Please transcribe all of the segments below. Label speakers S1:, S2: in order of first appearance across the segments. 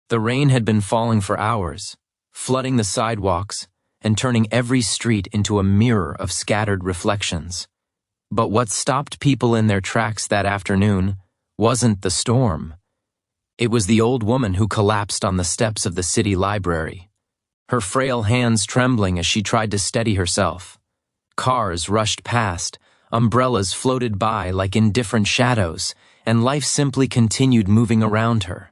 S1: The rain had been falling for hours, flooding the sidewalks and turning every street into a mirror of scattered reflections. But what stopped people in their tracks that afternoon wasn't the storm. It was the old woman who collapsed on the steps of the city library, her frail hands trembling as she tried to steady herself. Cars rushed past, umbrellas floated by like indifferent shadows, and life simply continued moving around her.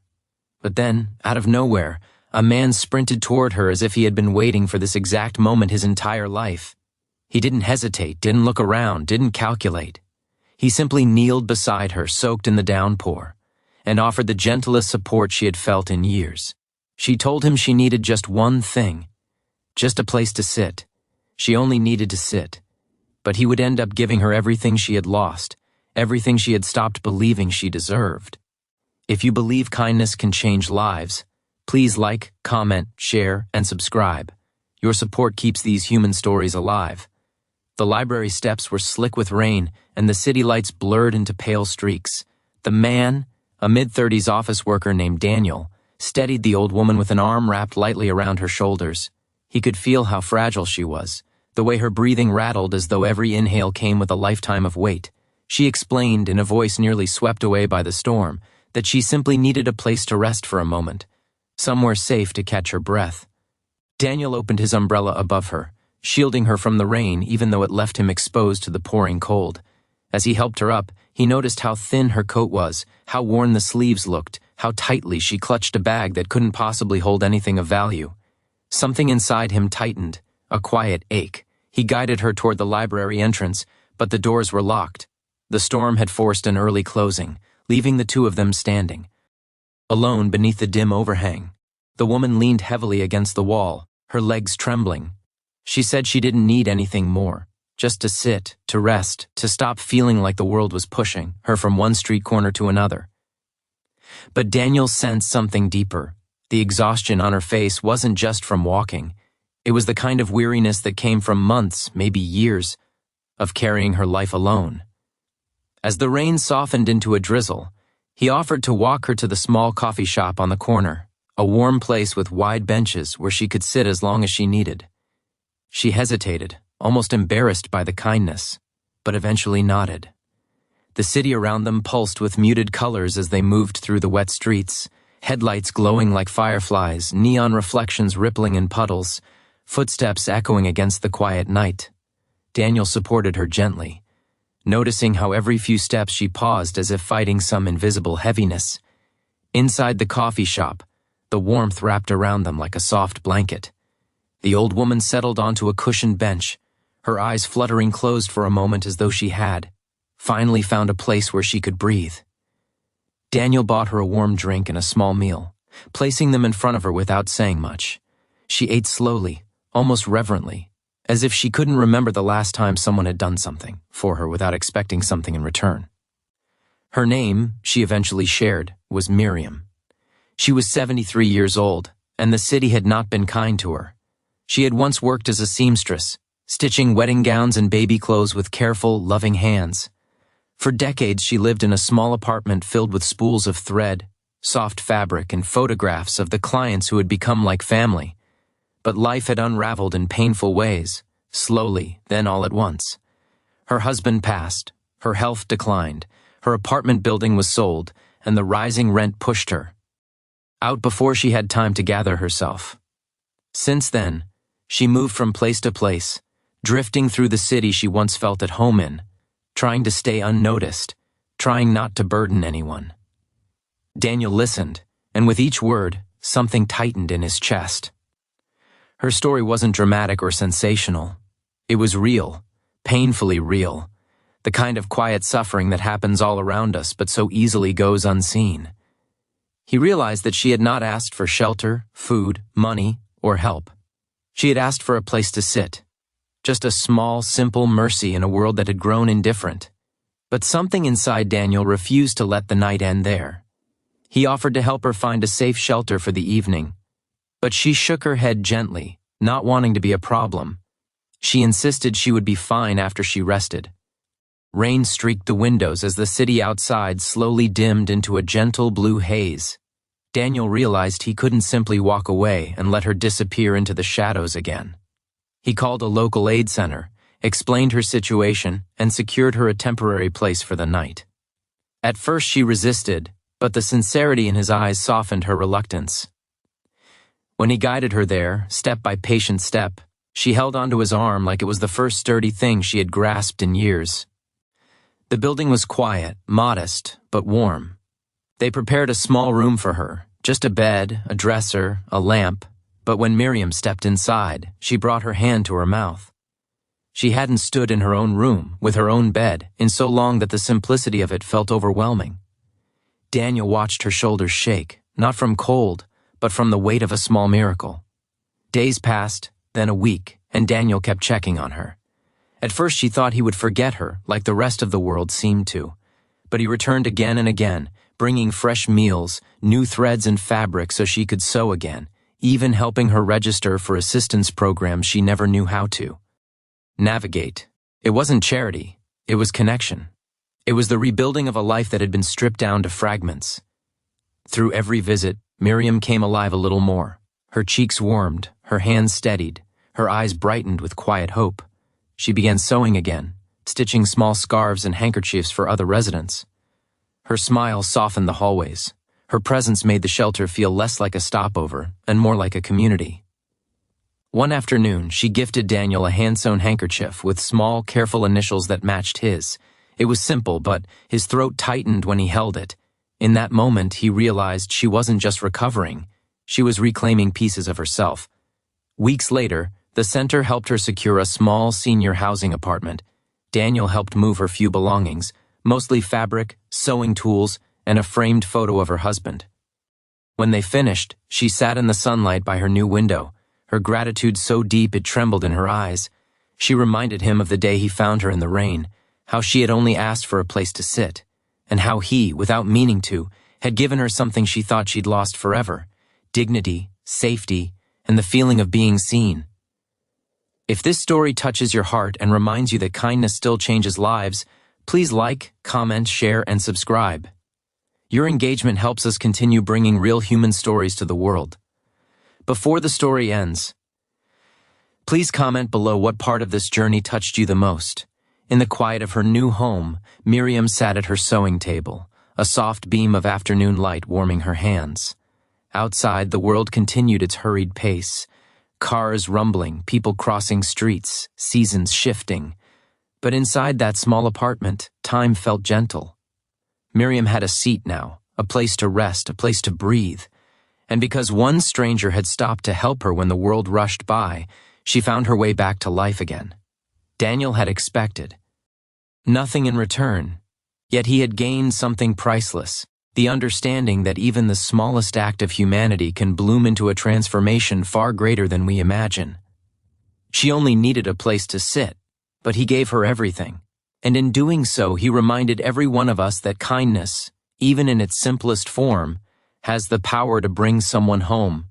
S1: But then, out of nowhere, a man sprinted toward her as if he had been waiting for this exact moment his entire life. He didn't hesitate, didn't look around, didn't calculate. He simply kneeled beside her, soaked in the downpour, and offered the gentlest support she had felt in years. She told him she needed just one thing, just a place to sit. She only needed to sit. But he would end up giving her everything she had lost, everything she had stopped believing she deserved. If you believe kindness can change lives, please like, comment, share, and subscribe. Your support keeps these human stories alive. The library steps were slick with rain, and the city lights blurred into pale streaks. The man, a mid-30s office worker named Daniel, steadied the old woman with an arm wrapped lightly around her shoulders. He could feel how fragile she was, the way her breathing rattled as though every inhale came with a lifetime of weight. She explained, in a voice nearly swept away by the storm, that she simply needed a place to rest for a moment, somewhere safe to catch her breath. Daniel opened his umbrella above her, shielding her from the rain even though it left him exposed to the pouring cold. As he helped her up, he noticed how thin her coat was, how worn the sleeves looked, how tightly she clutched a bag that couldn't possibly hold anything of value. Something inside him tightened, a quiet ache. He guided her toward the library entrance, but the doors were locked. The storm had forced an early closing, leaving the two of them standing, alone beneath the dim overhang. The woman leaned heavily against the wall, her legs trembling. She said she didn't need anything more, just to sit, to rest, to stop feeling like the world was pushing her from one street corner to another. But Daniel sensed something deeper. The exhaustion on her face wasn't just from walking. It was the kind of weariness that came from months, maybe years, of carrying her life alone. As the rain softened into a drizzle, he offered to walk her to the small coffee shop on the corner, a warm place with wide benches where she could sit as long as she needed. She hesitated, almost embarrassed by the kindness, but eventually nodded. The city around them pulsed with muted colors as they moved through the wet streets, headlights glowing like fireflies, neon reflections rippling in puddles, footsteps echoing against the quiet night. Daniel supported her gently, noticing how every few steps she paused as if fighting some invisible heaviness. Inside the coffee shop, the warmth wrapped around them like a soft blanket. The old woman settled onto a cushioned bench, her eyes fluttering closed for a moment as though she had finally found a place where she could breathe. Daniel bought her a warm drink and a small meal, placing them in front of her without saying much. She ate slowly, almost reverently, as if she couldn't remember the last time someone had done something for her without expecting something in return. Her name, she eventually shared, was Miriam. She was 73 years old, and the city had not been kind to her. She had once worked as a seamstress, stitching wedding gowns and baby clothes with careful, loving hands. For decades, she lived in a small apartment filled with spools of thread, soft fabric, and photographs of the clients who had become like family. But life had unraveled in painful ways, slowly, then all at once. Her husband passed, her health declined, her apartment building was sold, and the rising rent pushed her out before she had time to gather herself. Since then, she moved from place to place, drifting through the city she once felt at home in, trying to stay unnoticed, trying not to burden anyone. Daniel listened, and with each word, something tightened in his chest. Her story wasn't dramatic or sensational. It was real, painfully real, the kind of quiet suffering that happens all around us but so easily goes unseen. He realized that she had not asked for shelter, food, money, or help. She had asked for a place to sit, just a small, simple mercy in a world that had grown indifferent. But something inside Daniel refused to let the night end there. He offered to help her find a safe shelter for the evening, but she shook her head gently, not wanting to be a problem. She insisted she would be fine after she rested. Rain streaked the windows as the city outside slowly dimmed into a gentle blue haze. Daniel realized he couldn't simply walk away and let her disappear into the shadows again. He called a local aid center, explained her situation, and secured her a temporary place for the night. At first she resisted, but the sincerity in his eyes softened her reluctance. When he guided her there, step by patient step, she held onto his arm like it was the first sturdy thing she had grasped in years. The building was quiet, modest, but warm. They prepared a small room for her, just a bed, a dresser, a lamp, but when Miriam stepped inside, she brought her hand to her mouth. She hadn't stood in her own room, with her own bed, in so long that the simplicity of it felt overwhelming. Daniel watched her shoulders shake, not from cold, but from the weight of a small miracle. Days passed, then a week, and Daniel kept checking on her. At first she thought he would forget her, like the rest of the world seemed to. But he returned again and again, bringing fresh meals, new threads and fabric so she could sew again, even helping her register for assistance programs she never knew how to navigate. It wasn't charity, it was connection. It was the rebuilding of a life that had been stripped down to fragments. Through every visit, Miriam came alive a little more. Her cheeks warmed, her hands steadied, her eyes brightened with quiet hope. She began sewing again, stitching small scarves and handkerchiefs for other residents. Her smile softened the hallways. Her presence made the shelter feel less like a stopover and more like a community. One afternoon, she gifted Daniel a hand-sewn handkerchief with small, careful initials that matched his. It was simple, but his throat tightened when he held it. In that moment, he realized she wasn't just recovering, she was reclaiming pieces of herself. Weeks later, the center helped her secure a small senior housing apartment. Daniel helped move her few belongings, mostly fabric, sewing tools, and a framed photo of her husband. When they finished, she sat in the sunlight by her new window, her gratitude so deep it trembled in her eyes. She reminded him of the day he found her in the rain, how she had only asked for a place to sit, and how he, without meaning to, had given her something she thought she'd lost forever: dignity, safety, and the feeling of being seen. If this story touches your heart and reminds you that kindness still changes lives, please like, comment, share, and subscribe. Your engagement helps us continue bringing real human stories to the world. Before the story ends, please comment below what part of this journey touched you the most. In the quiet of her new home, Miriam sat at her sewing table, a soft beam of afternoon light warming her hands. Outside, the world continued its hurried pace. Cars rumbling, people crossing streets, seasons shifting. But inside that small apartment, time felt gentle. Miriam had a seat now, a place to rest, a place to breathe. And because one stranger had stopped to help her when the world rushed by, she found her way back to life again. Daniel had expected nothing in return, yet he had gained something priceless, the understanding that even the smallest act of humanity can bloom into a transformation far greater than we imagine. She only needed a place to sit, but he gave her everything. And in doing so, he reminded every one of us that kindness, even in its simplest form, has the power to bring someone home,